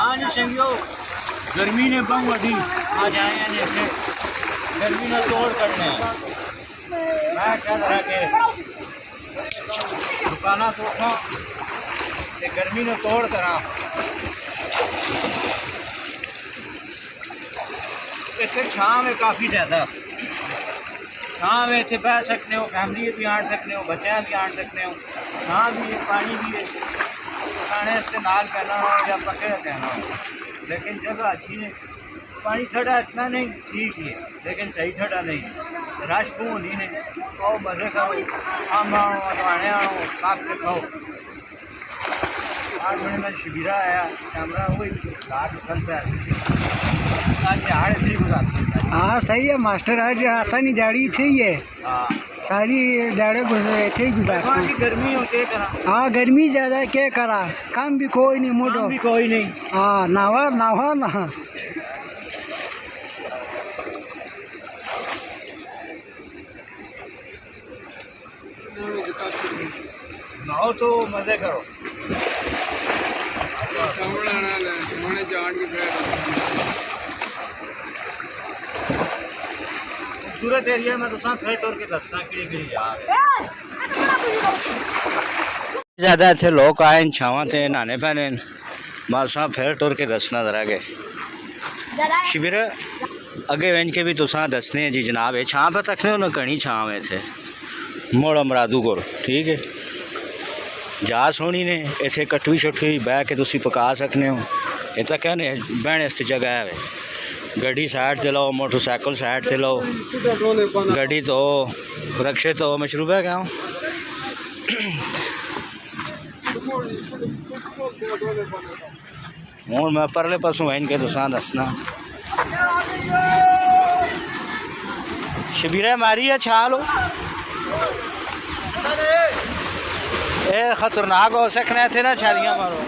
हाँ जी संगियो, गर्मी ने बम वधी आज आए हैं जैसे गर्मी ने तोड़ करने मैं क्या तरह के दुकाना तो गर्मी ने तोड़ करा इतने छां में काफ़ी ज़्यादा छां में इतने बह सकते हो, फैमिली भी आन सकते हो, बच्चे भी आन सकते हो, छां भी है, पानी भी है, खाने इस्तेमाल करना हो या पके कहना हो, लेकिन जगह अच्छी है। पानी ठंडा इतना नहीं ठीक है, लेकिन सही ठंडा नहीं, रश पूरी नहीं खाओ, मज़े करो, आम आओ अटवाने आओ, काट के खाओ। 8 मिनट में शिबिरा आया कैमरा वही काट फल पे हाँ सही है मास्टर, आज आसानी जाड़ी थी है सारी जाड़े थे गुजारती गर्मी हो के करा। हाँ गर्मी ज़्यादा क्या करा, काम भी कोई नहीं, मोटो भी कोई नहीं। हाँ नावा नावा ना नहाओ तो मज़े करो। खूबसूरत एरिया में तो फिर टोर के दसना कि ज़्यादा इतने लोग आए छावां से नहाने पैने बस फिर टोर के दसना जरा के शिविर अगे वेंज के भी तुसा दसने जी जनाब है छां पर तकने उन्हें घनी छां में थे मोड़ा मरादू को ठीक है जा सोनी ने इतने कटवी शटवी बह के तुम पका सकते हो। ये तो कहने बहने इस जगह है, गड्डी साइड से लो, मोटरसाइकिल साइड से लो, गड्डी तो रक्शे तो मशरूब है क्या हूँ मैं परले पासों वहीं के तुसा दसना शबीरा मारी है छालो ये खतरनाक हो सकने थे ना छालियाँ मारो।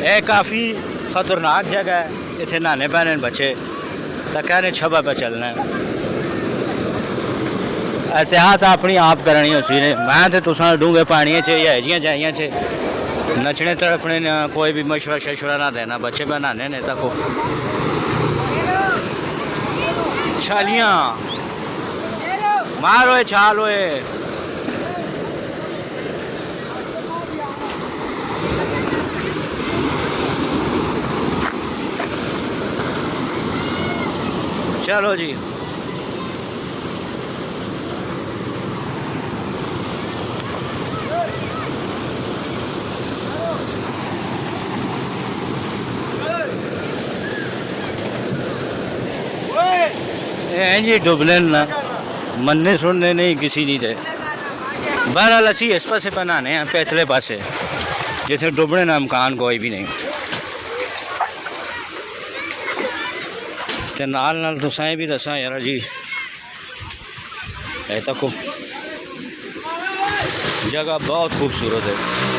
ये काफ़ी खतरनाक जगह है, इतने नहाने पैने बच्चे तो कहने छबा पे चलना है। एहतियात अपनी आप करनी उसी ने मैं तो तुसा डूंगे पानी च या जियां जाइयां च नचने तड़पने कोई भी मशवरा शशवरा ना देना, बच्चे पे नहाने ने तक छालियाँ मारो छालो चलो जी जी डुबले ना मनने सुनने नहीं किसी नहीं थे। बहरहाल असी इस पासे बनाने हैं पैथले पासे जिसे डुबने ना मकान कोई भी नहीं ते नाल नाल तुसाएं भी दसा यार जी ए तक जगह बहुत खूबसूरत है।